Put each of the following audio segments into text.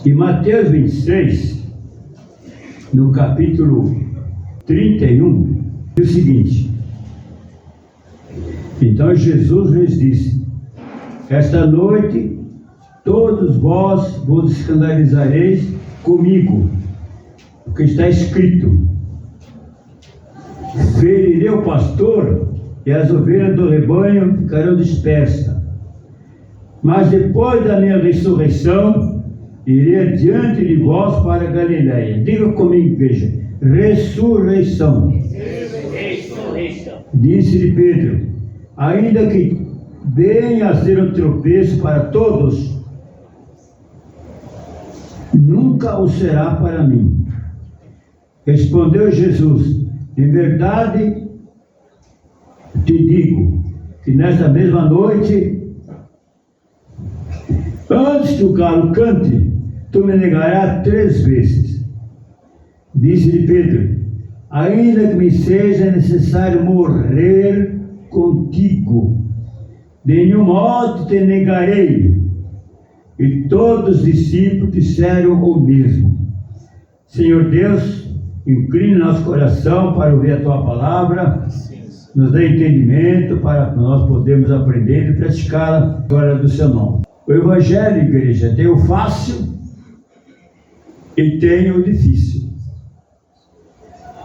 Em Mateus 26, no capítulo 31, diz o seguinte: então Jesus lhes disse: esta noite todos vós vos escandalizareis comigo, porque está escrito: ferirei o pastor e as ovelhas do rebanho ficarão dispersas. Mas depois da minha ressurreição, irei adiante de vós para a Galileia. Diga comigo, igreja: ressurreição. Disse-lhe Pedro: ainda que venha a ser um tropeço para todos, nunca o será para mim. Respondeu Jesus: em verdade te digo que nesta mesma noite, antes que o galo cante, tu me negarás 3 vezes. Disse-lhe Pedro: ainda que me seja necessário morrer contigo, de nenhum modo te negarei. E todos os discípulos disseram o mesmo. Senhor Deus, incline nosso coração para ouvir a tua palavra, nos dê entendimento para que nós podemos aprender e praticá-la na glória do seu nome. O Evangelho, igreja, tem o fácil e tem o difícil.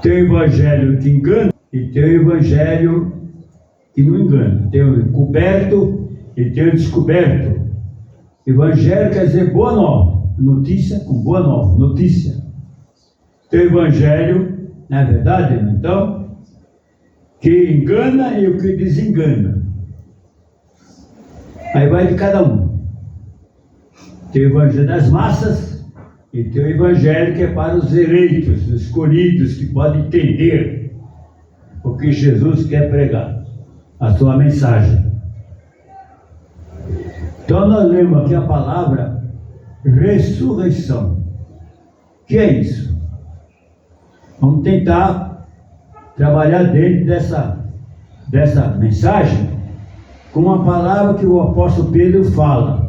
Tem o Evangelho que engana e tem o Evangelho que não engana. Tem o coberto e tem o descoberto. Evangelho quer dizer boa nova, notícia com boa nova, notícia. Tem o Evangelho, não é verdade, então, que engana e o que desengana. Aí vai de cada um. Tem o Evangelho das massas e tem o Evangelho que é para os eleitos, os escolhidos, que podem entender o que Jesus quer pregar, a sua mensagem. Então nós lemos aqui a palavra ressurreição. O que é isso? Vamos tentar trabalhar dentro dessa mensagem com uma palavra que o apóstolo Pedro fala.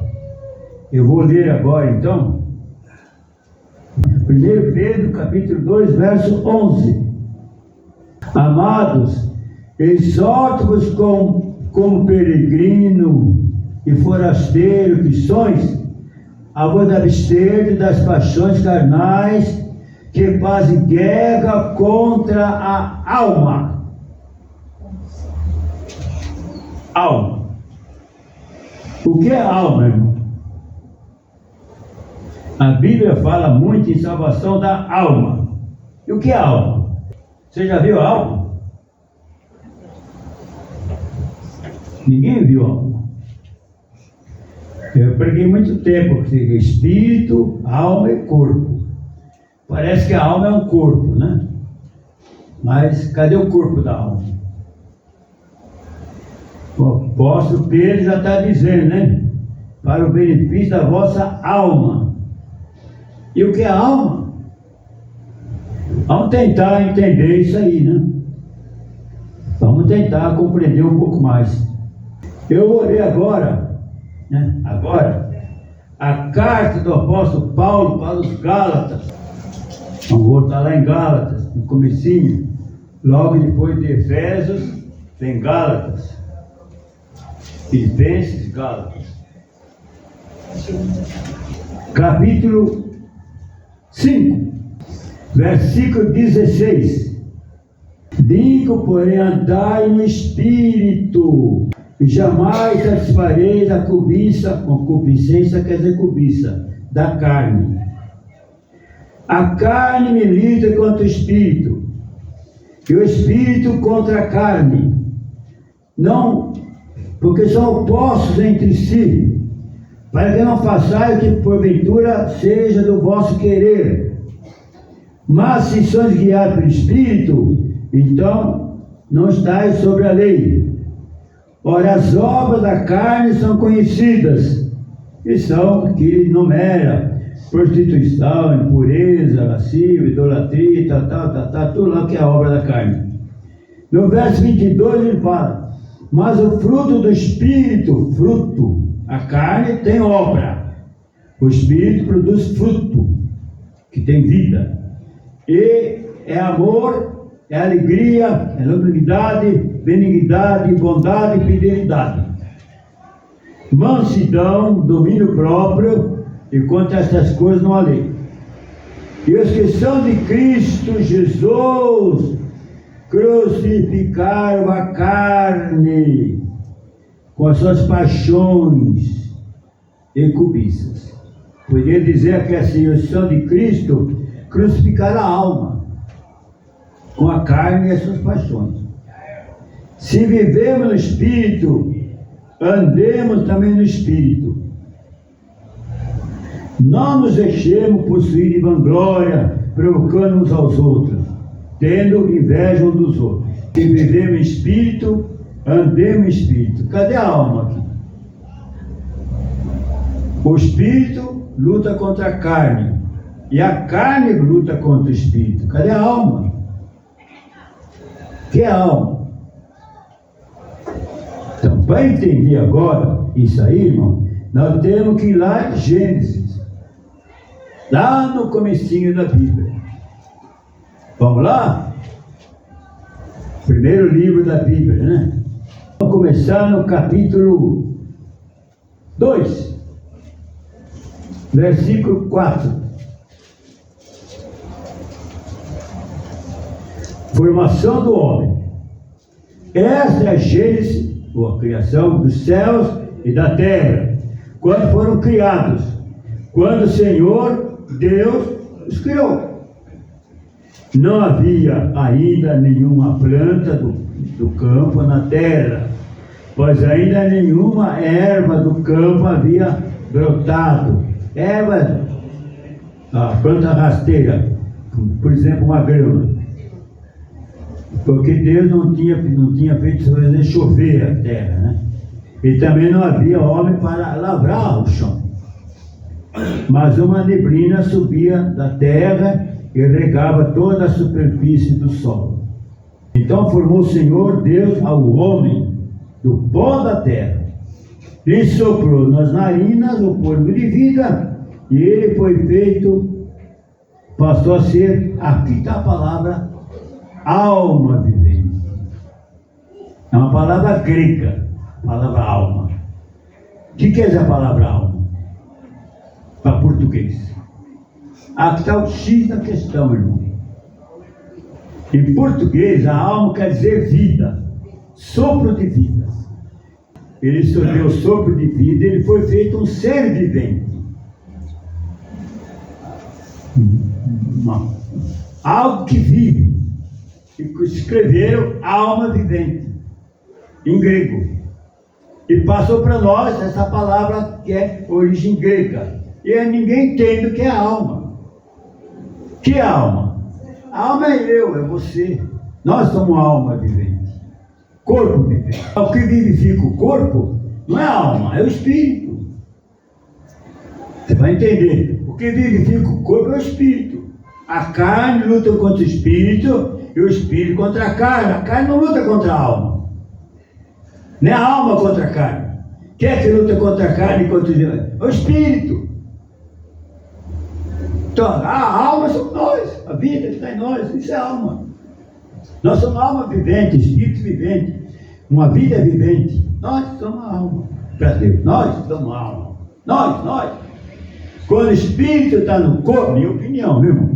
Eu vou ler agora então 1 Pedro capítulo 2, verso 11. Amados, exorto-vos como peregrino e forasteiro que sois, a vos abster das paixões carnais que fazem guerra contra a alma. Alma. O que é alma, irmão? A Bíblia fala muito em salvação da alma. E o que é alma? Você já viu a alma? Ninguém viu a alma. Eu preguei muito tempo que espírito, alma e corpo. Parece que a alma é um corpo, né? Mas cadê o corpo da alma? O apóstolo Pedro já está dizendo, né? Para o benefício da vossa alma. E o que é alma? Vamos tentar entender isso aí, né? Vamos tentar compreender um pouco mais. Eu vou ler agora, né? Agora, a carta do apóstolo Paulo para os Gálatas. Vamos voltar lá em Gálatas, no comecinho. Logo depois de Efésios, tem Gálatas. Filipenses, Gálatas. Capítulo 5, versículo 16. Digo, porém, andai no Espírito, e jamais satisfareis a cobiça, concupiscência quer dizer cobiça, da carne. A carne milita contra o Espírito, e o Espírito contra a carne. Não, porque são opostos entre si, para que não façais o que porventura seja do vosso querer. Mas se sois guiados pelo Espírito, então não estáis sobre a lei. Ora, as obras da carne são conhecidas, e são que enumera: prostituição, impureza, lascívia, idolatria, tudo lá que é a obra da carne. No verso 22 ele fala: mas o fruto do Espírito, fruto, a carne tem obra, O Espírito produz fruto, que tem vida. E é amor, é alegria, é longanimidade, benignidade, bondade e fidelidade. Mansidão, domínio próprio, e contra essas coisas não há lei. E os que são de Cristo Jesus crucificaram a carne com as suas paixões e cobiças. Poderia dizer que assim, os que são de Cristo crucificaram a alma com a carne e as suas paixões. Se vivemos no Espírito, andemos também no Espírito. Não nos deixemos possuir de vanglória, provocando uns aos outros, tendo inveja uns dos outros. Se vivemos em Espírito, andemos em Espírito. Cadê a alma aqui? O Espírito luta contra a carne, e a carne luta contra o Espírito. Cadê a alma? Que é a alma? Então, para entender agora isso aí, irmão, nós temos que ir lá em Gênesis, lá no comecinho da Bíblia. Vamos lá? Primeiro livro da Bíblia, né? Vamos começar no capítulo 2, versículo 4. Formação do homem. Esta é a Gênesis, ou a criação dos céus e da terra, quando foram criados, quando o Senhor Deus os criou. Não havia ainda nenhuma planta do campo na terra, pois ainda nenhuma erva do campo havia brotado. Erva, a planta rasteira, por exemplo, uma grama. Porque Deus não tinha feito fazer chover a terra, né? E também não havia homem para lavrar o chão. Mas uma neblina subia da terra e regava toda a superfície do solo. Então formou o Senhor Deus ao homem do pó da terra, lhe soprou nas narinas o fôlego de vida, e ele foi feito, passou a ser, aqui está a palavra, alma vivente. É uma palavra grega, a palavra alma. O que é essa palavra alma? Para português. Aqui está o X da questão, irmão. Em português, a alma quer dizer vida, sopro de vida. Ele deu o sopro de vida, ele foi feito um ser vivente. Algo que vive. Escreveram alma vivente, em grego. E passou para nós essa palavra que é origem grega. E ninguém entende o que é alma. O que é alma? A alma é eu, é você. Nós somos alma vivente. Corpo vivente. O que vivifica o corpo não é a alma, é o espírito. Você vai entender. O que vivifica o corpo é o espírito. A carne luta contra o espírito e o espírito contra a carne. A carne não luta contra a alma. Nem a alma contra a carne. Quem é que luta contra a carne e contra o espírito? Então, a alma somos nós, a vida está em nós, isso é alma. Nós somos alma vivente, espírito vivente, uma vida vivente. Nós somos a alma para Deus, nós somos a alma. Nós. Quando o espírito está no corpo, minha opinião, meu irmão,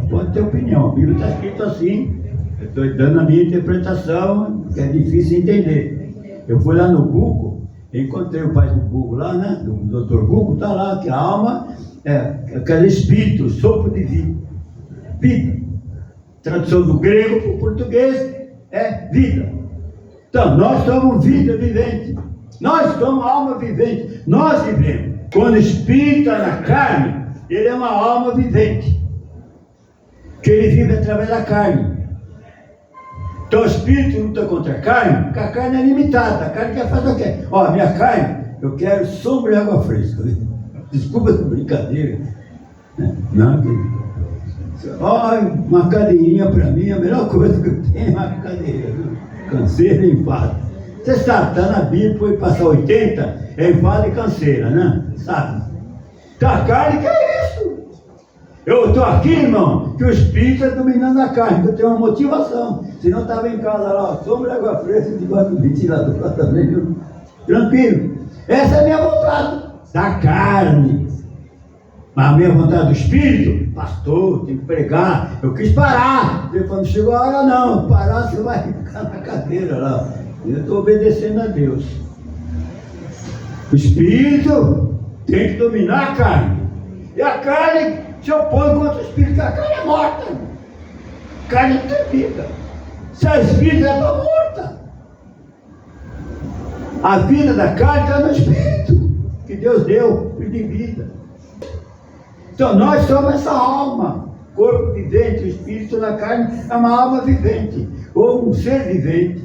pode ter opinião, a Bíblia está escrito assim, eu estou dando a minha interpretação, que é difícil entender. Eu fui lá no Google, encontrei o pai do Google lá, né, do Dr. Google, está lá, que a alma é aquele espírito, sopro de vida. Vida. Tradução do grego para o português é vida. Então, nós somos vida vivente. Nós somos alma vivente. Nós vivemos. Quando o espírito está na carne, ele é uma alma vivente. Que ele vive através da carne. Então o espírito luta contra a carne, porque a carne é limitada. A carne quer fazer o quê? Ó, minha carne, eu quero sombra e água fresca. Desculpa a brincadeira. Não, uma cadeirinha para mim, a melhor coisa que eu tenho é uma cadeira. Canseira e enfado. Você sabe, está na Bíblia, foi passar 80, é enfado e canseira, né? Sabe? Então a carne que é isso. Eu estou aqui, irmão, que o Espírito está dominando a carne, então eu tenho uma motivação. Se não estava em casa lá, sombra, água fresca, debaixo do ventilador, lá também, tranquilo. Essa é a minha vontade da carne. Mas a minha vontade do Espírito, pastor, tem que pregar. Eu quis parar. Depois não chegou a hora não. Parar, você vai ficar na cadeira lá. Eu estou obedecendo a Deus. O Espírito tem que dominar a carne. E a carne se opõe contra o Espírito. A carne é morta. A carne não tem vida. Se a Espírito já está morta. A vida da carne está no Espírito que Deus deu de vida. Então nós somos essa alma, corpo vivente, o Espírito na carne é uma alma vivente, ou um ser vivente.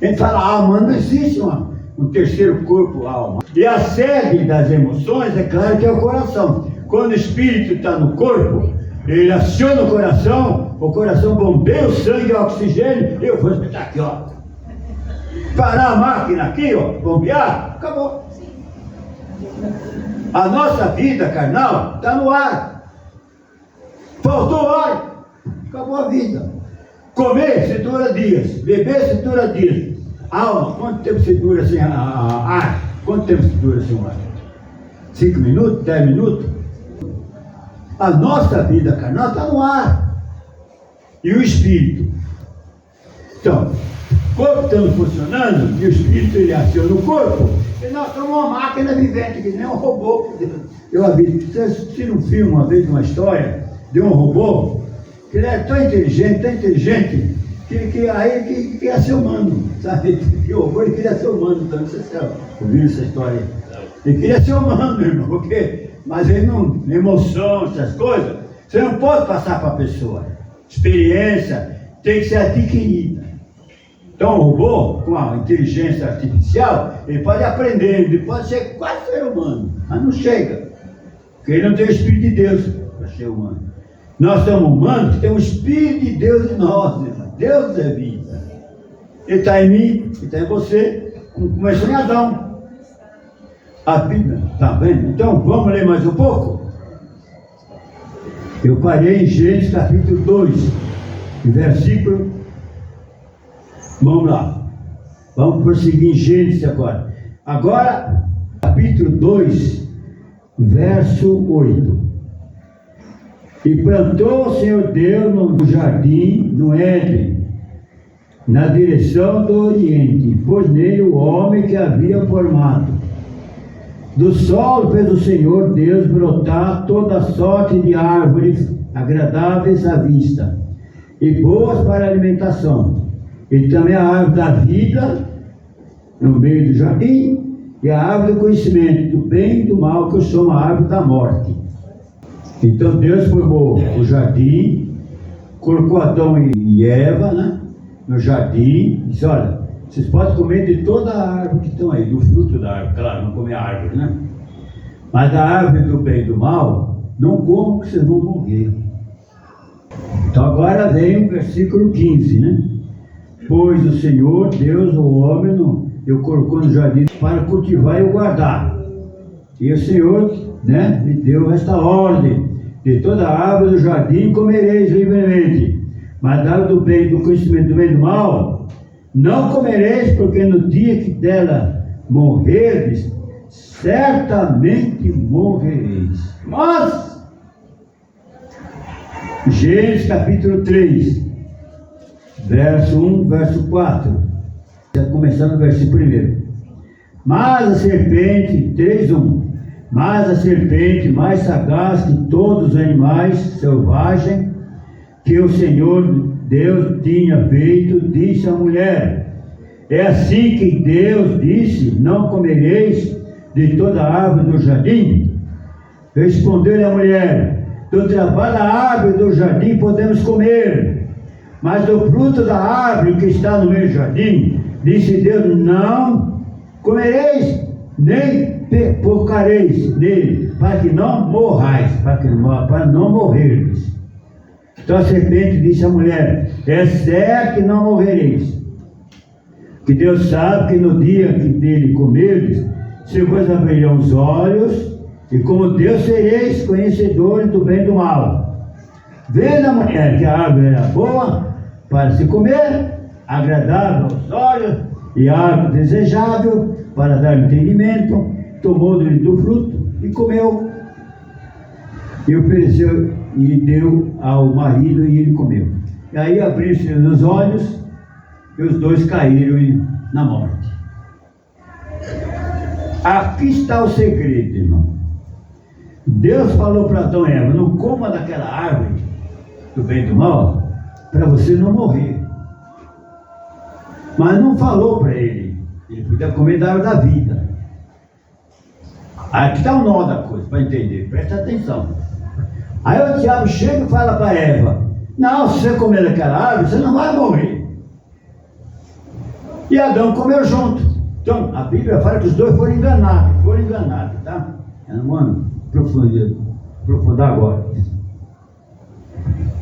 A gente fala alma, não existe um terceiro corpo, alma. E a sede das emoções, é claro que é o coração. Quando o Espírito está no corpo, ele aciona o coração bombeia o sangue e o oxigênio, eu vou espetar aqui, ó. Parar a máquina aqui, ó, bombear, acabou. A nossa vida carnal está no ar. Faltou ar, acabou a vida. Comer se dura dias, beber se dura dias. Alma, quanto tempo se dura sem ar? Quanto tempo se dura sem ar? 5 minutos? 10 minutos? A nossa vida carnal está no ar. E o Espírito? Então, o corpo estando funcionando, e o Espírito ele aciona o corpo, e nós somos uma máquina vivente, que nem um robô. Eu aviso, você assistiu um filme uma vez, uma história de um robô, que ele é tão inteligente, que aí ele queria ser humano, sabe? Que o robô ele queria ser humano, então, não sei se você ouviu essa história. Ele queria ser humano, irmão, mas ele não, emoção, essas coisas, você não pode passar para a pessoa. Experiência tem que ser adquirida. Então o robô, com a inteligência artificial, ele pode aprender, ele pode ser quase ser humano, mas não chega, porque ele não tem o Espírito de Deus para ser humano. Nós somos humanos que temos o Espírito de Deus em nós, irmão. Deus é vida. Ele está em mim, ele está em você, começou em Adão. A Bíblia, está vendo? Então vamos ler mais um pouco? Eu parei em Gênesis capítulo 2, versículo. Vamos lá, vamos prosseguir em Gênesis agora. Agora, capítulo 2, verso 8. E plantou o Senhor Deus no jardim, no Éden, na direção do Oriente, pôs nele o homem que havia formado. Do solo fez o Senhor Deus brotar toda sorte de árvores agradáveis à vista e boas para a alimentação. E também a árvore da vida no meio do jardim, e a árvore do conhecimento do bem e do mal, que eu chamo a árvore da morte. Então Deus formou o jardim, colocou Adão e Eva, né, no jardim, e disse: olha, vocês podem comer de toda a árvore que estão aí, do fruto da árvore, claro, não comer a árvore, né? Mas da árvore do bem e do mal, não comam, porque vocês vão morrer. Então agora vem o versículo 15, né? Pois o Senhor Deus, o homem, eu colocou no jardim para cultivar e o guardar. E o Senhor, né, lhe deu esta ordem: de toda a árvore do jardim comereis livremente, mas da árvore do bem, do conhecimento do bem e do mal, não comereis, porque no dia que dela morreres, certamente morrereis. Mas, Gênesis capítulo 3, verso 1, verso 4, começando no versículo 1. Mas a serpente, 3:1, mas a serpente, mais sagaz que todos os animais selvagens que o Senhor Deus tinha feito, disse à mulher: é assim que Deus disse: não comereis de toda a árvore do jardim? Respondeu-lhe a mulher: do trabalho da árvore do jardim podemos comer, mas do fruto da árvore que está no meio do jardim, disse Deus: não comereis, nem tocareis nele, para que não morrais, para não morreres. Então a serpente disse à mulher: é certo que não morrereis, que Deus sabe que no dia que dele comerdes, se vos abrirão os olhos, E como Deus sereis conhecedores do bem e do mal. Vendo a mulher que a árvore era boa para se comer, agradável aos olhos e árvore desejável para dar entendimento, tomou-lhe do fruto e comeu. E ofereceu e deu ao marido e ele comeu. E aí abriu-se os olhos e os dois caíram na morte. Aqui está o segredo, irmão. Deus falou para Adão e Eva: não coma daquela árvore do bem e do mal, para você não morrer. Mas não falou para ele podia comer da árvore da vida. Aqui está o nó da coisa, para entender, presta atenção. Aí o diabo chega e fala para Eva: não, se você comer daquela árvore, você não vai morrer. E Adão comeu junto. Então, a Bíblia fala que os dois foram enganados, tá? Eu não vou aprofundar agora.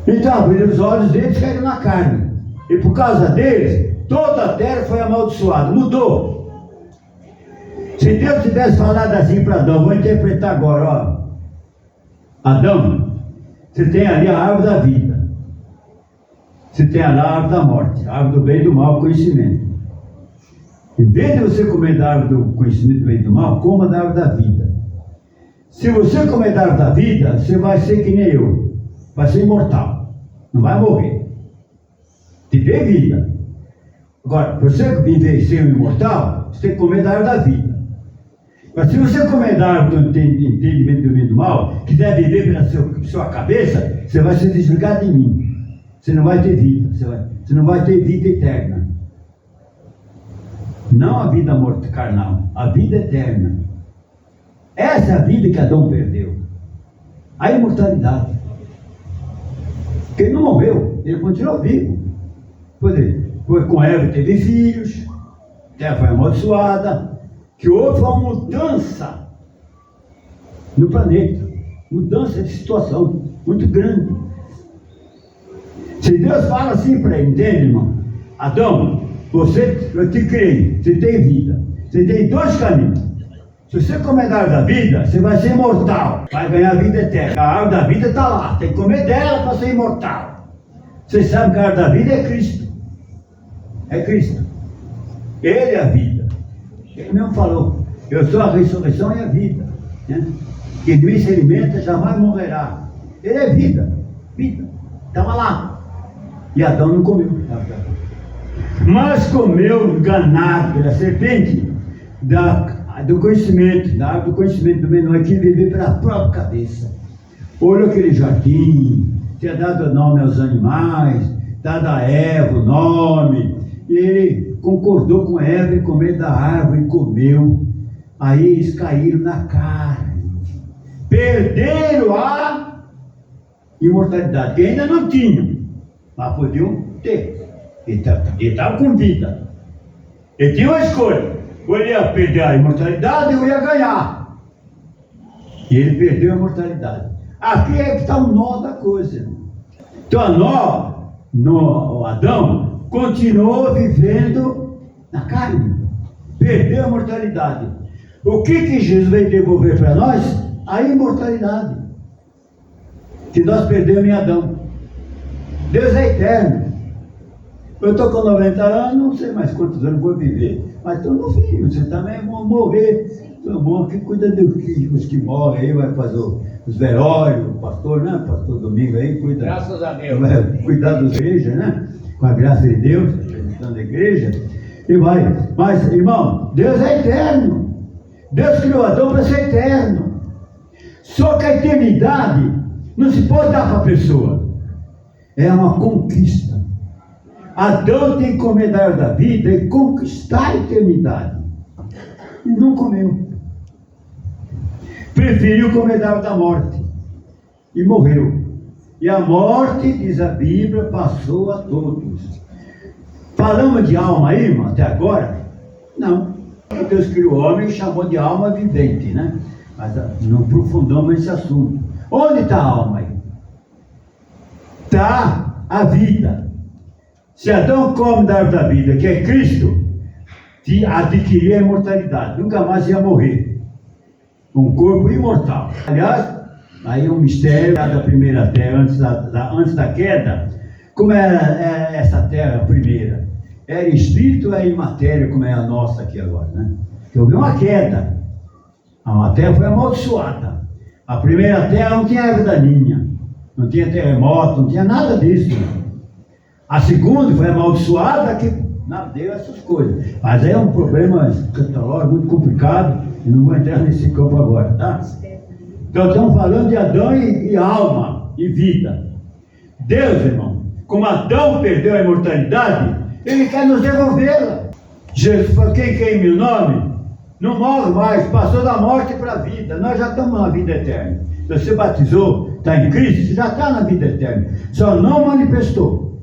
Então, abriram os olhos deles e caíram na carne. E por causa deles, toda a terra foi amaldiçoada, mudou. Se Deus tivesse falado assim para Adão, vou interpretar agora, ó. Adão, você tem ali a árvore da vida. Você tem ali a árvore da morte, a árvore do bem e do mal, conhecimento. Em vez de você comer da árvore do conhecimento do bem e do mal, coma da árvore da vida. Se você comer da árvore da vida, você vai ser que nem eu. Vai ser imortal. Não vai morrer. Te dê vida. Agora, para você viver e ser um imortal, você tem que comer da árvore da vida. Mas se você comer da árvore do entendimento do bem e do mal, quiser viver pela sua cabeça, você vai ser desligado de mim. Você não vai ter vida. Você não vai ter vida eterna. Não a vida morta carnal, a vida eterna. Essa é a vida que Adão perdeu. A imortalidade. Porque ele não morreu, ele continuou vivo. Foi com Eva, teve filhos, a terra foi amaldiçoada, que houve uma mudança no planeta, mudança de situação muito grande. Se Deus fala assim para ele, entende, irmão? Adão, eu te criei, você tem vida, você tem dois caminhos. Se você comer da árvore da vida, você vai ser imortal, vai ganhar a vida eterna. A árvore da vida está lá, tem que comer dela para ser imortal. Você sabe que a árvore da vida é Cristo. É Cristo. Ele é a vida. Ele mesmo falou: eu sou a ressurreição e a vida. Né? Quem de mim se alimenta jamais morrerá. Ele é vida. Vida. Estava lá. E Adão não comeu. Mas comeu enganado pela serpente do conhecimento, da árvore do conhecimento do menor, que viver pela própria cabeça. Olhou aquele jardim, tinha dado nome aos animais, dado a Eva o nome, e ele concordou com Eva em comer da árvore e comeu. Aí eles caíram na carne, perderam a imortalidade, que ainda não tinham, mas podiam ter. Ele estava com vida, ele tinha uma escolha. Ou ele ia perder a imortalidade ou ia ganhar. E ele perdeu a imortalidade. Aqui é que está o nó da coisa. Então o Adão continuou vivendo na carne. Perdeu a imortalidade. O que Jesus veio devolver para nós? A imortalidade. Que nós perdemos em Adão. Deus é eterno. Eu estou com 90 anos, não sei mais quantos anos vou viver. Mas estou no fim, você também vai morrer. Então, bom, que cuida dos que morrem aí, vai fazer os velórios, o pastor, né? Pastor Domingo aí, cuida. Graças a Deus. Vai cuidar das igrejas, né? Com a graça de Deus, representando a igreja. E vai. Mas, irmão, Deus é eterno. Deus criou Adão para ser eterno. Só que a eternidade não se pode dar para a pessoa. É uma conquista. Adão tem que comer da árvore da vida e conquistar a eternidade. E não comeu. Preferiu comer da árvore da morte. E morreu. E a morte, diz a Bíblia, passou a todos. Falamos de alma aí, irmão, até agora? Não. Deus criou o homem e chamou de alma vivente, né? Mas não aprofundamos esse assunto. Onde está a alma aí? Está a vida. Se Adão come da árvore da vida, que é Cristo, adquirir a imortalidade, nunca mais ia morrer. um corpo imortal. Aliás, aí é um mistério da primeira terra, antes da queda. Como era essa terra, a primeira? Era espírito ou era matéria, como é a nossa aqui agora, né? Houve uma queda. A terra foi amaldiçoada. A primeira terra não tinha erva daninha, não tinha terremoto, não tinha nada disso. A segunda foi amaldiçoada, que não deu essas coisas. Mas é um problema escatológico muito complicado, e não vou entrar nesse campo agora, tá? Então estamos falando de Adão e alma, e vida. Deus, irmão, como Adão perdeu a imortalidade, Ele quer nos devolvê-la. Jesus falou, quem queima o nome, não morre mais, passou da morte para a vida. Nós já estamos na vida eterna. Se você batizou, está em Cristo, você já está na vida eterna. Só não manifestou.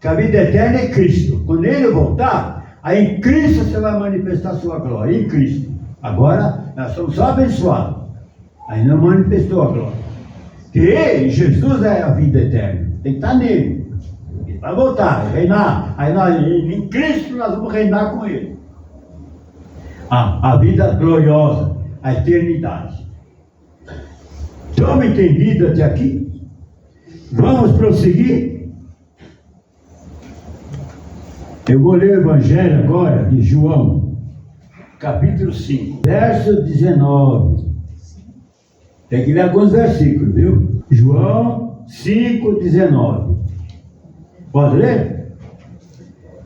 Que a vida eterna é Cristo. Quando Ele voltar, aí em Cristo você vai manifestar a sua glória. Em Cristo. Agora, nós somos só abençoados. Aí não manifestou a glória. Que Ele, Jesus, é a vida eterna. Tem que estar nele. Ele vai voltar, reinar. Aí nós, em Cristo nós vamos reinar com Ele. A vida gloriosa, a eternidade. Estamos entendidos até aqui? Vamos prosseguir? Eu vou ler o Evangelho agora de João, capítulo 5, verso 19. Tem que ler alguns versículos, viu? João 5, 19. Pode ler?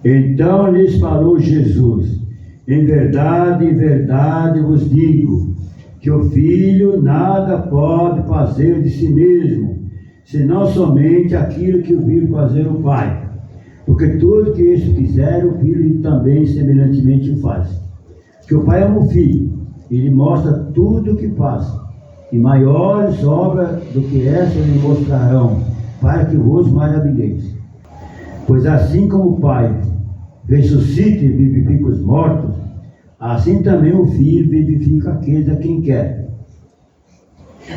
Então lhes falou Jesus: em verdade vos digo, que o Filho nada pode fazer de si mesmo, senão somente aquilo que o Filho fazer o Pai. Porque tudo que este fizer, o Filho também semelhantemente o faz. Que o Pai ama o Filho, Ele mostra tudo o que faz, e maiores obras do que essa lhe mostrarão, para que vos maravilheis. Pois assim como o Pai ressuscita e vivifica os mortos, assim também o Filho vivifica aqueles a quem quer.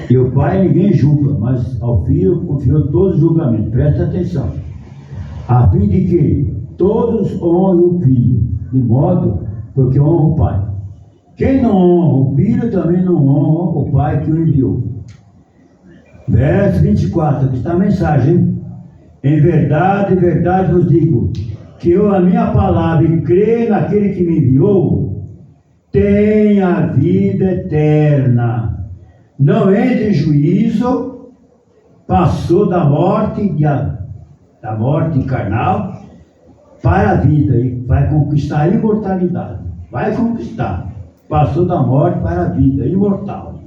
E o Pai ninguém julga, mas ao Filho confiou todo o julgamento. Presta atenção. A fim de que todos honrem o Filho, de modo porque honra o Pai. Quem não honra o Filho, também não honra o Pai que o enviou. Verso 24, aqui está a mensagem, hein? Em verdade vos digo, que eu, a minha palavra, e creio naquele que me enviou, tem a vida eterna. Não entra em juízo, passou da morte carnal para a vida, e vai conquistar a imortalidade. Vai conquistar. Passou da morte para a vida, imortal.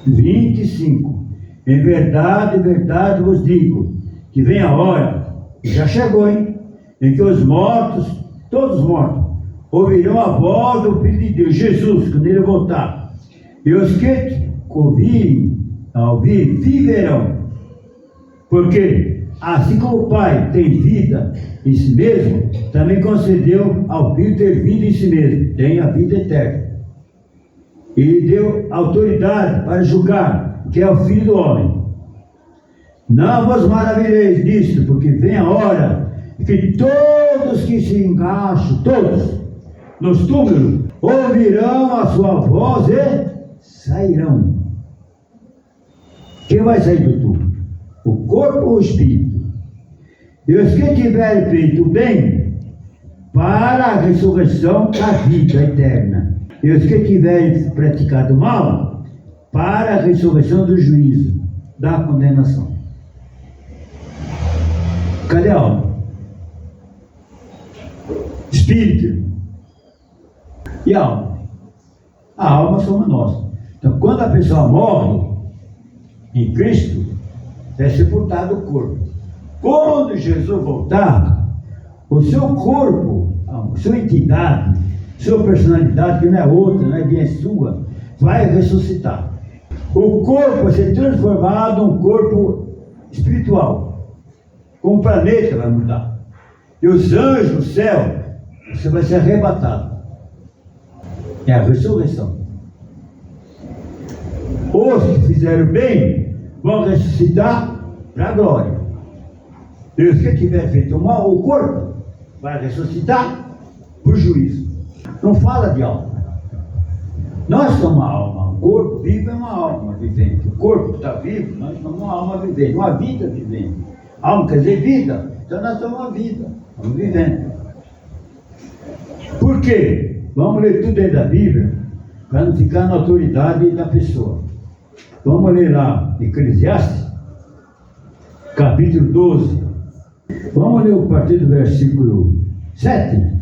25. Em verdade vos digo, que vem a hora, já chegou, hein? Em que os mortos, todos os mortos, ouvirão a voz do Filho de Deus, Jesus, quando Ele voltar. E os que ouvirem, viverão. Porque, assim como o Pai tem vida em si mesmo, também concedeu ao Filho ter vida em si mesmo, tem a vida eterna. E lhe deu autoridade para julgar, que é o Filho do Homem. Não vos maravilheis disto, porque vem a hora que todos que se encaixam, todos, nos túmulos, ouvirão a sua voz e sairão. Quem vai sair do túmulo? O corpo ou o espírito? E os que tiverem feito bem, para a ressurreição da vida eterna. E os que tiverem praticado mal, para a ressurreição do juízo, da condenação. Cadê a alma? Espírito. E a alma? A alma somos nós. Então, quando a pessoa morre em Cristo, é sepultado o corpo. Quando Jesus voltar, o seu corpo, a sua entidade, sua personalidade, que não é outra, não é bem sua, vai ressuscitar. O corpo vai ser transformado em um corpo espiritual. Como o planeta vai mudar. E os anjos no céu, você vai ser arrebatado. É a ressurreição. Os que fizeram bem vão ressuscitar para a glória. E os que tiverem feito mal, o corpo vai ressuscitar para o juízo. Não fala de alma. Nós somos a alma. corpo vivo é uma alma vivente. O corpo está vivo, nós somos uma alma vivente, uma vida vivente. Alma quer dizer vida, então nós somos uma vida, estamos vivendo. Por quê? Vamos ler tudo dentro da Bíblia, para não ficar na autoridade da pessoa. Vamos ler lá, Eclesiastes, capítulo 12. Vamos ler a partir do versículo 7.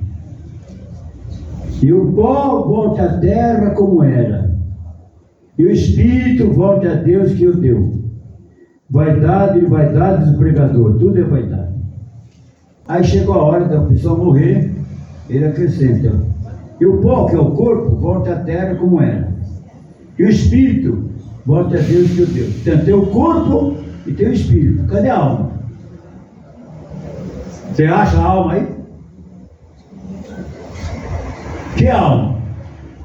E o pó volte à terra como era, e o espírito volte a Deus que o deu. Vaidade e vaidade do pregador, tudo é vaidade. Aí chegou a hora da pessoa morrer, ele acrescenta: e o pó, que é o corpo, volte à terra como era, e o espírito volte a Deus que o deu. Então tem o corpo e tem o espírito. Cadê a alma? Você acha a alma aí? Que alma?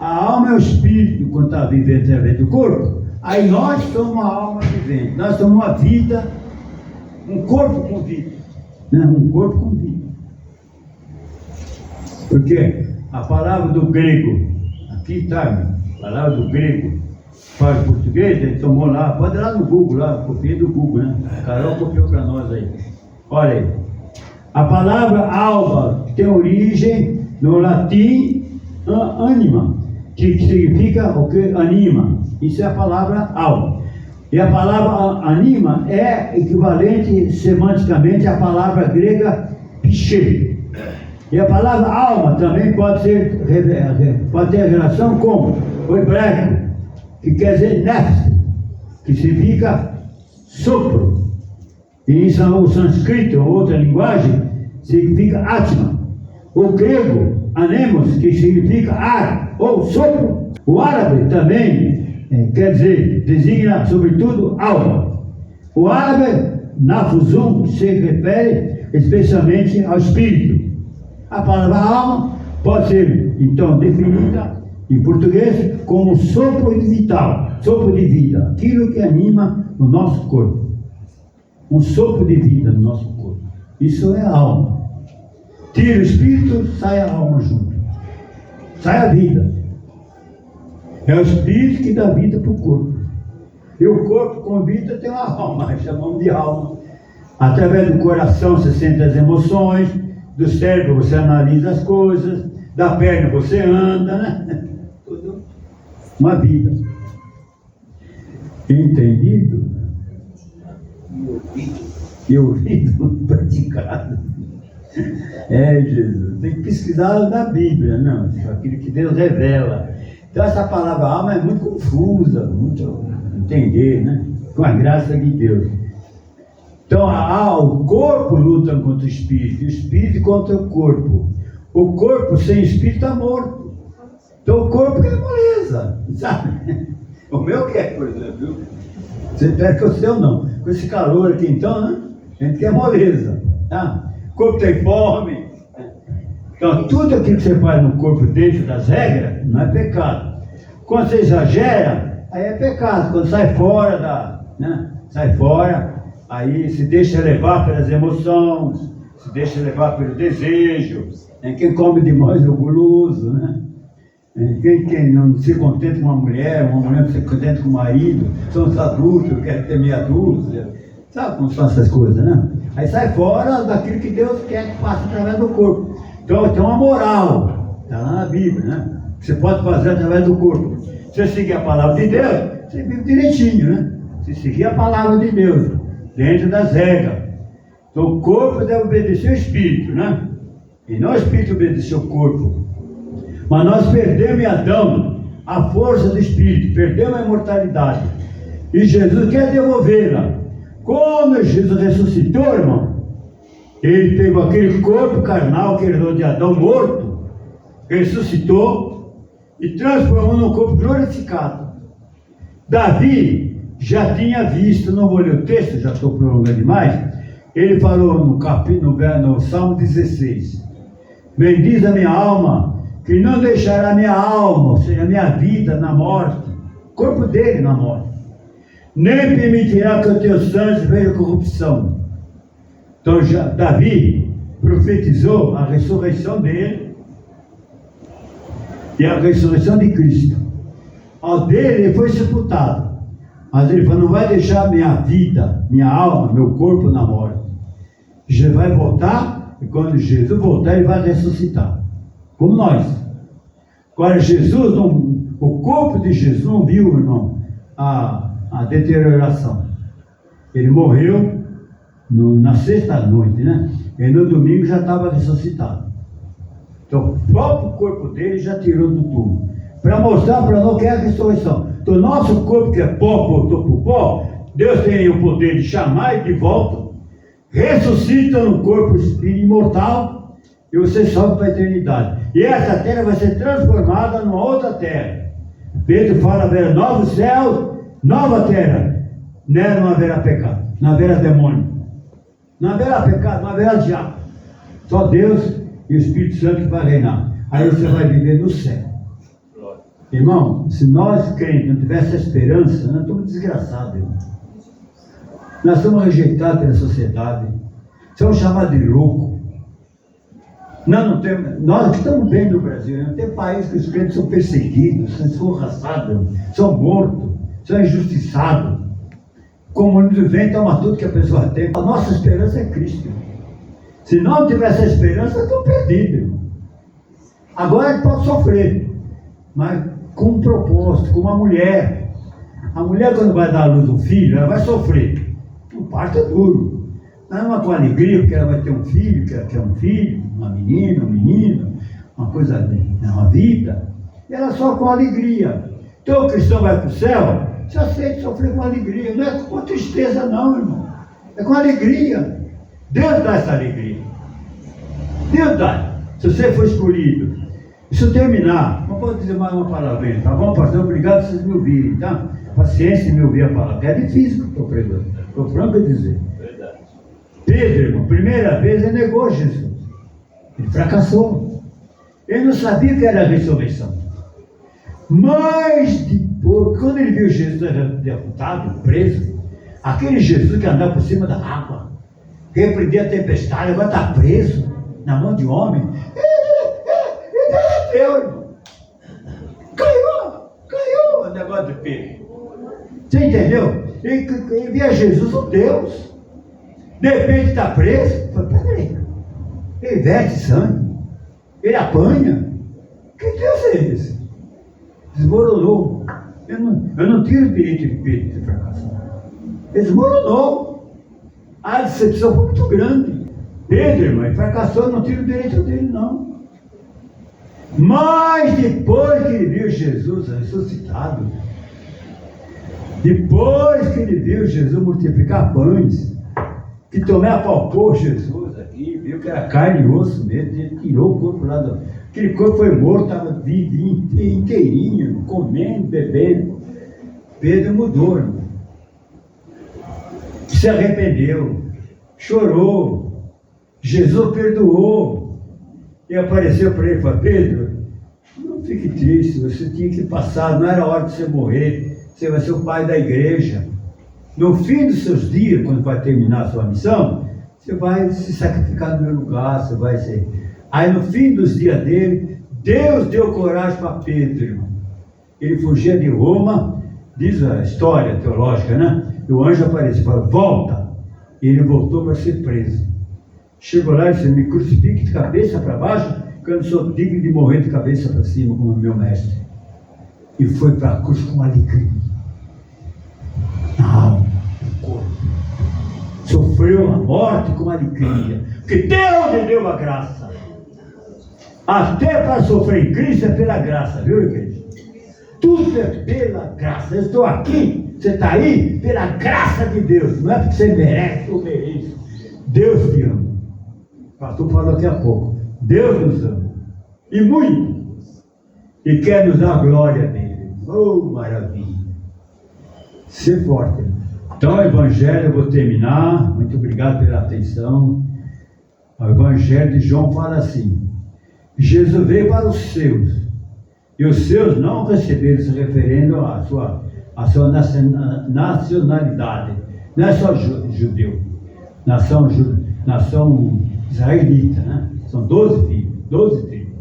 A alma é o espírito quando está vivendo através do corpo. Aí nós somos uma alma vivente. Nós somos uma vida, um corpo com vida. Né? Um corpo com vida. Porque a palavra do grego, aqui está, a palavra do grego para o português, ele tomou lá, pode ir lá no Google, lá, copiei do Google, né? A Carol copiou para nós aí. Olha aí. A palavra alma tem origem no latim anima, que significa o que? Anima. Isso é a palavra alma. E a palavra anima é equivalente semanticamente à palavra grega psique. E a palavra alma também pode ter relação com o hebraico, que quer dizer nefs, que significa sopro. E o sânscrito, outra linguagem, significa atma. O grego, anemos, que significa ar ou sopro. O árabe também quer dizer, designa sobretudo alma. O árabe, nafuzum, se refere especialmente ao espírito. A palavra alma pode ser, então, definida em português como sopro vital, sopro de vida, aquilo que anima o nosso corpo. Um sopro de vida no nosso corpo. Isso é a alma. Tira o espírito, sai a alma junto. Sai a vida. É o espírito que dá vida para o corpo. E o corpo com vida tem uma alma, chamamos de alma. Através do coração você sente as emoções, do cérebro você analisa as coisas, da perna você anda, né? Tudo uma vida. Entendido? E ouvido praticado. Jesus, tem que pesquisar na Bíblia, não, aquilo que Deus revela. Então essa palavra alma é muito confusa, muito entender, né? Com a graça de Deus. Então o corpo luta contra o espírito, o espírito contra o corpo. O corpo sem espírito está morto. Então o corpo é moleza, sabe? O meu quer, por exemplo, viu? Você espera que o seu não. Com esse calor aqui então, né? A gente quer moleza, tá? O corpo tem fome. Então tudo aquilo que você faz no corpo dentro das regras não é pecado. Quando você exagera, aí é pecado. Quando sai fora sai fora, aí se deixa levar pelas emoções, se deixa levar pelo desejo. Quem come demais é o guloso, né? Quem não se contenta com uma mulher não se contenta com o marido, são os adultos, querem ter meia dúzia. Sabe como são essas coisas, né? Aí sai fora daquilo que Deus quer que passe através do corpo. Então tem uma moral, está lá na Bíblia, né? Você pode fazer através do corpo. Se você seguir a palavra de Deus, você vive direitinho, né? Se seguir a palavra de Deus, dentro das regras. Então o corpo deve obedecer o espírito, né? E não o espírito obedecer o corpo. Mas nós perdemos em Adão a força do espírito, perdemos a imortalidade. E Jesus quer devolvê-la. Quando Jesus ressuscitou, irmão, ele pegou aquele corpo carnal que herdou de Adão morto, ressuscitou e transformou num corpo glorificado. Davi já tinha visto, não vou ler o texto, já estou prolongando demais, ele falou no Salmo 16, bendiz a minha alma, que não deixará minha alma, ou seja, minha vida na morte, o corpo dele na morte, nem permitirá que os teus santos vejam corrupção. Então Davi profetizou a ressurreição dele e a ressurreição de Cristo. Ao dele, ele foi sepultado. Mas ele falou, não vai deixar minha vida, minha alma, meu corpo na morte. Jesus vai voltar, e quando Jesus voltar, ele vai ressuscitar. Como nós. Agora, Jesus, o corpo de Jesus não viu, irmão, a deterioração. Ele morreu na sexta-noite, né? E no domingo já estava ressuscitado. Então, o próprio corpo dele já tirou do túmulo. Para mostrar para nós que é a ressurreição. Então, nosso corpo, que é pó, voltou para o pó, Deus tem o poder de chamar e de volta, ressuscita no corpo imortal, e você sobe para a eternidade. E essa terra vai ser transformada numa outra terra. Pedro fala, haverá novos céus, nova terra. Nela não haverá pecado, não haverá demônio, não haverá pecado, não haverá diabo. Só Deus e o Espírito Santo que vai reinar. Aí você vai viver no céu. Irmão, se nós crentes não tivéssemos essa esperança, nós estamos desgraçados, irmão. Nós somos rejeitados pela sociedade, somos chamados de louco. Nós que estamos bem no Brasil, não tem país que os crentes são perseguidos, são escorraçados, são mortos, são injustiçados. O comunismo vem e toma tudo que a pessoa tem. A nossa esperança é Cristo. Se não tivesse essa esperança, eu estou perdido, irmão. Agora a gente pode sofrer, mas com um propósito, com uma mulher. A mulher, quando vai dar à luz um filho, ela vai sofrer. O parto é duro. Não é com alegria, porque ela vai ter um filho, que é um filho, uma menina, um menino, uma coisa, uma vida. E ela só com alegria. Então o cristão vai para o céu, você aceita sofrer com alegria. Não é com tristeza não, irmão. É com alegria. Deus dá essa alegria. Deus dá. Se você for escolhido. E se eu terminar, não posso dizer mais uma palavra, tá bom, pastor? Obrigado por vocês me ouvirem, tá? Paciência em me ouvir a palavra. É difícil que eu estou pregando. Estou franco a dizer. Verdade. Pedro, irmão, primeira vez ele negou Jesus. Ele fracassou. Ele não sabia que era a ressurreição. Mas depois, quando ele viu Jesus derrotado, preso, aquele Jesus que andava por cima da água, repreendia a tempestade, agora está preso na mão de homem. Ele derreteu, irmão. Caiu o negócio de Pedro. Você entendeu? Ele via Jesus, o Deus. De repente está preso. Peraí. Ele verte sangue. Ele apanha. Que Deus é esse? Desmoronou. Eu não tiro o direito de Pedro de fracassar. Ele desmoronou. A decepção foi muito grande. Pedro, irmão, ele fracassou, não tiro o direito dele, não. Mas depois que ele viu Jesus ressuscitado, depois que ele viu Jesus multiplicar pães, que Tomé apalpou Jesus aqui, viu que era carne e osso mesmo, ele tirou o corpo lá do... Aquele corpo foi morto, estava vivinho, inteirinho, comendo, bebendo. Pedro mudou, irmão. Se arrependeu, chorou, Jesus perdoou. E apareceu para ele e falou, Pedro, não fique triste, você tinha que passar, não era hora de você morrer, você vai ser o pai da igreja. No fim dos seus dias, quando vai terminar a sua missão, você vai se sacrificar no meu lugar, você vai ser... Aí no fim dos dias dele, Deus deu coragem para Pedro, irmão. Ele fugia de Roma, diz a história teológica, né? E o anjo apareceu e falou, volta. E ele voltou para ser preso. Chegou lá e disse, me crucifique de cabeça para baixo, porque eu não sou digno de morrer de cabeça para cima, como o meu mestre. E foi para a cruz com alegria. Na alma, no corpo. Sofreu a morte com alegria. Porque Deus lhe deu a graça. Até para sofrer em Cristo é pela graça, viu, igreja? Tudo é pela graça. Eu estou aqui, você está aí, pela graça de Deus. Não é porque você merece ou merece. Deus te ama. O pastor falou daqui a pouco. Deus nos ama. E muito. E quer nos dar a glória dele. Oh, maravilha. Ser forte. Então, o Evangelho, eu vou terminar. Muito obrigado pela atenção. O Evangelho de João fala assim. Jesus veio para os seus, e os seus não receberam, se referindo à sua nacionalidade. Não é só judeu, nação israelita, né? São 12 filhos, 12 tribos.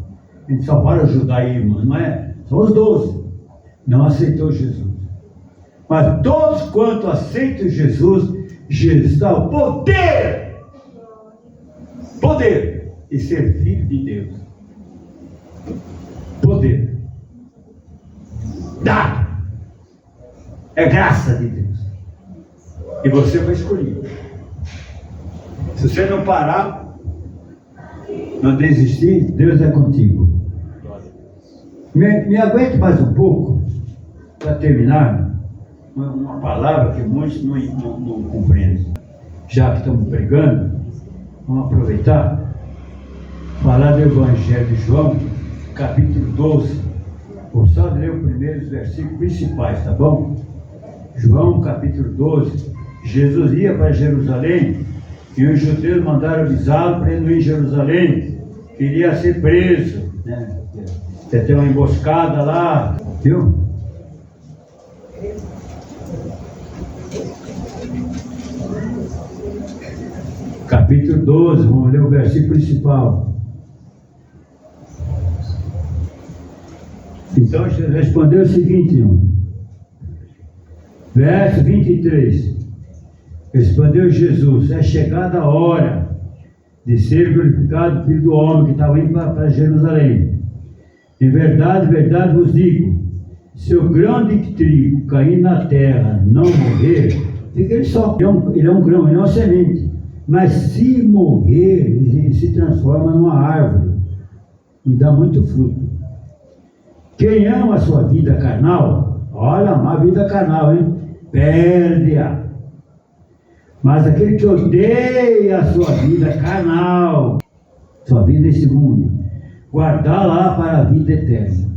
A gente só fala judaísmo, não é? São os 12. não aceitou Jesus. Mas todos quanto aceitam Jesus, Jesus dá o poder de ser filho de Deus. Poder. Dado. É graça de Deus. E você vai escolher. Se você não parar, não desistir, Deus é contigo. Me aguente mais um pouco, para terminar, uma palavra que muitos não compreendem. Já que estamos pregando, vamos aproveitar, falar do Evangelho de João, capítulo 12. Vou só ler os primeiros versículos principais, tá bom? João, capítulo 12. Jesus ia para Jerusalém e os judeus mandaram avisá-lo para ele não ir em Jerusalém. Queria ser preso, né? Ia ter uma emboscada lá, viu? Capítulo 12, vamos ler o versículo principal. Então Jesus respondeu o seguinte, verso 23. Respondeu Jesus: é chegada a hora de ser glorificado o Filho do Homem, que estava indo para Jerusalém. Em verdade, verdade vos digo, se o grão de trigo cair na terra não morrer, fica ele só. Ele é um grão, ele é uma semente. Mas se morrer, ele se transforma numa árvore e dá muito fruto. Quem ama a sua vida carnal, olha, amar a vida carnal, hein? Perde-a. Mas aquele que odeia a sua vida carnal, sua vida nesse mundo, guardar lá para a vida eterna.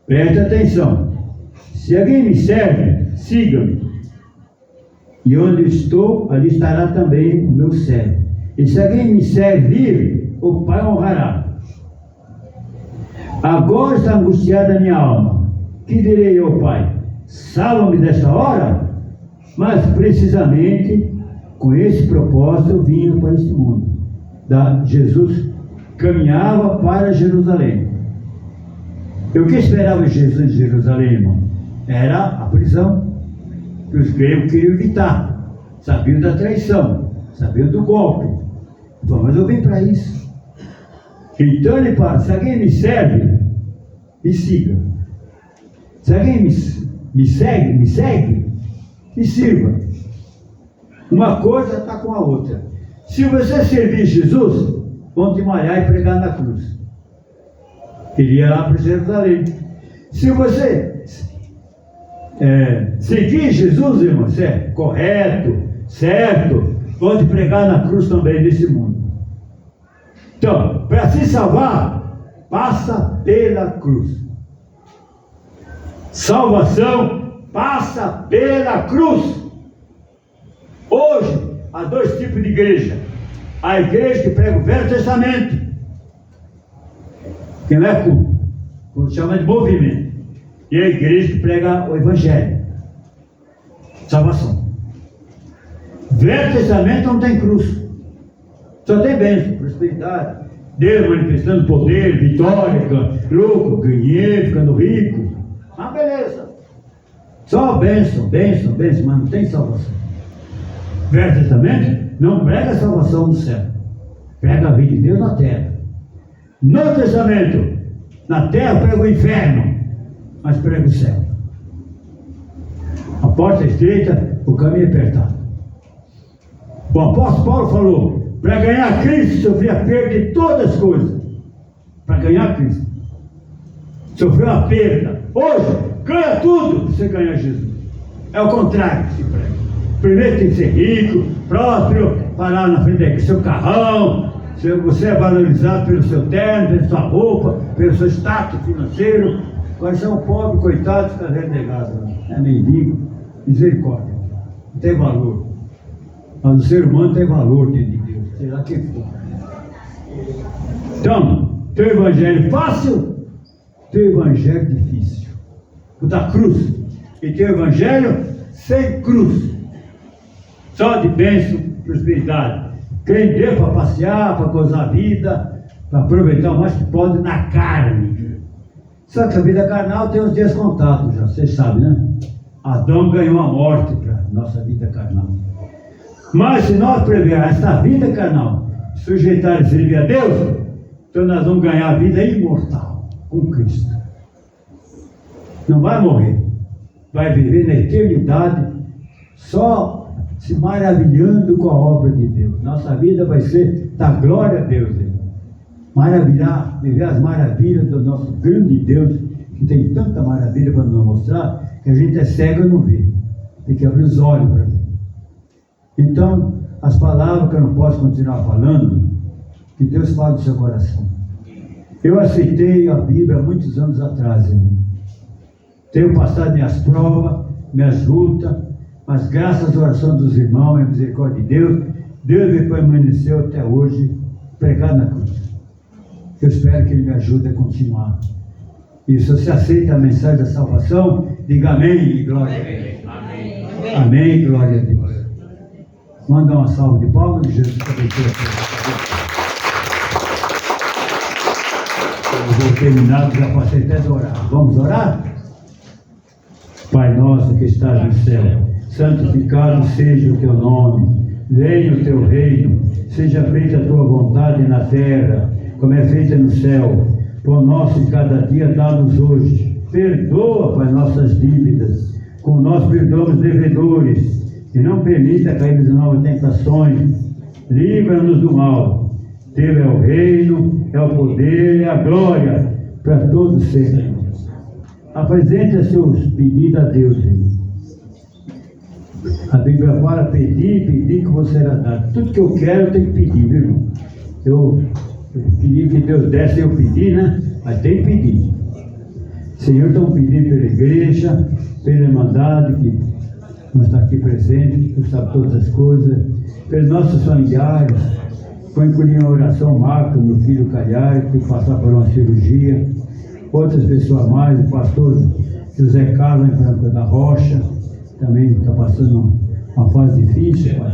Preste atenção. Se alguém me serve, siga-me. E onde eu estou, ali estará também o meu servo. E se alguém me servir, o Pai honrará. Agora está angustiada a minha alma. Que direi ao Pai? Salva-me desta hora? Mas precisamente com esse propósito eu vinha para este mundo. Jesus caminhava para Jerusalém. E o que esperava Jesus em Jerusalém, irmão? Era a prisão, que os gregos queriam evitar. Sabiam da traição, sabiam do golpe. Bom, mas eu vim para isso. Então ele fala: se alguém me serve, me siga. Se alguém me segue, me sirva. Uma coisa está com a outra. Se você servir Jesus, vão te malhar e pregar na cruz. Ele ia lá para Jerusalém. Se você seguir Jesus, irmão, certo, correto, certo, vão te pregar na cruz também nesse mundo. Então, para se salvar, passa pela cruz. Salvação passa pela cruz. Hoje, há dois tipos de igreja. A igreja que prega o Velho Testamento, que não é culto, como chama de movimento. E a igreja que prega o Evangelho. Salvação. Velho Testamento não tem cruz. Só tem bênção, prosperidade. Deus manifestando poder, vitória, lucro, ganhei, ficando rico. Ah, beleza. Só bênção, mas não tem salvação. Velho Testamento não prega a salvação do céu, prega a vida de Deus na terra. No Testamento, na terra prega o inferno, mas prega o céu. A porta é estreita, o caminho é apertado. O apóstolo Paulo falou: para ganhar Cristo, sofri a perda de todas as coisas. Para ganhar Cristo, sofreu a perda. Hoje, ganha tudo para você ganhar Jesus. É o contrário que se prega. Primeiro tem que ser rico, próspero, parar na frente do seu carrão. Você é valorizado pelo seu terno, pela sua roupa, pelo seu status financeiro. Agora você é um pobre, coitado, fica renegado. É mendigo, misericórdia. Não tem valor. Mas o ser humano tem valor diante de Deus, será que for. Então, tem o evangelho fácil, tem o evangelho difícil. O da cruz. E tem o evangelho sem cruz. Só de bênção e prosperidade. Quem deu para passear, para gozar a vida, para aproveitar o mais que pode na carne. Só que a vida carnal tem os dias contados já, vocês sabem, né? Adão ganhou a morte para nossa vida carnal. Mas se nós prevermos esta vida carnal, sujeitar e servir a Deus, então nós vamos ganhar a vida imortal com Cristo. Não vai morrer, vai viver na eternidade, só se maravilhando com a obra de Deus. Nossa vida vai ser da glória a Deus. Maravilhar, viver as maravilhas do nosso grande Deus, que tem tanta maravilha para nos mostrar, que a gente é cego e não vê. Tem que abrir os olhos para ver. Então, as palavras que eu não posso continuar falando, que Deus fala do seu coração. Eu aceitei a Bíblia há muitos anos atrás, irmão. Tenho passado minhas provas, minhas lutas, mas graças à oração dos irmãos e à misericórdia de Deus, Deus me permaneceu até hoje pregado na cruz. Eu espero que Ele me ajude a continuar. E se você aceita a mensagem da salvação, diga amém e glória a Deus. Amém. Amém e glória a Deus. Manda uma salva de palmas de Jesus para eu vou terminar, já passei até de orar. Vamos orar? Pai nosso que estás no céu, santificado seja o teu nome, venha o teu reino, seja feita a tua vontade na terra, como é feita no céu. Pão nosso de cada dia dá-nos hoje. Perdoa, Pai, nossas dívidas, como nós perdoamos devedores, e não permita cairmos em novas tentações. Livra-nos do mal. Teu é o reino, é o poder, é a glória, para todos sempre. Apresente seus pedidos a Deus, irmão. A Bíblia fala: pedir que você será dado. Tudo que eu quero eu tenho que pedir, viu, irmão? Eu pedi que Deus desse, eu pedi, né? Mas tem que pedir. Senhor, estamos pedindo pela igreja, pela irmandade que nós está aqui presente, que sabe todas as coisas, pelos nossos familiares. Foi incluir a oração Marcos, meu filho Calhar, que passar por uma cirurgia. Outras pessoas mais, o pastor José Carlos em Franca da Rocha, também está passando uma fase difícil, Pai.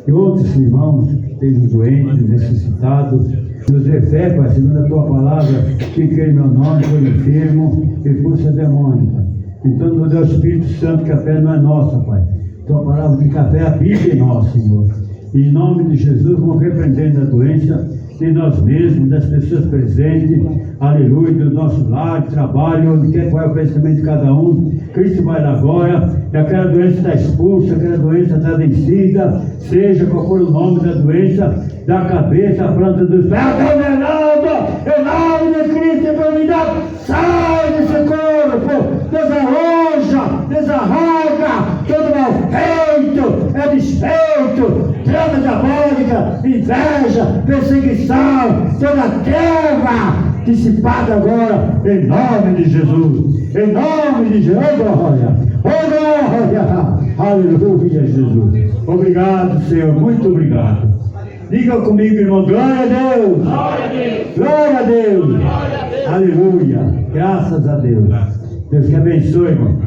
E outros irmãos que estejam doentes, necessitados, nos dê fé, Pai, segundo a tua palavra, que em meu nome foi enfermo e expulsa demônio, Pai. Então, nos dê o Espírito Santo, que a fé não é nossa, Pai. Tua palavra de café habita em nós, Senhor. E em nome de Jesus, vamos repreendendo a doença de nós mesmos, das pessoas presentes, aleluia, do nosso lar, trabalho, onde quer que vai o pensamento de cada um. Cristo vai lá agora, e aquela doença está expulsa, aquela doença está vencida, seja qual for o nome da doença, da cabeça, a planta dos pés, em nome de Cristo, enfermidade, sai desse corpo, desarroja, desarranca, todo mal feito, é desfeito, trama diabólica, inveja, perseguição, toda treva, dissipada agora, em nome de Jesus, em nome de Jesus, oh glória, aleluia, Jesus. Obrigado, Senhor, muito obrigado. Diga comigo, irmão, glória a Deus, glória a Deus, glória a Deus, glória a Deus. Aleluia, graças a Deus. Deus que abençoe, irmão.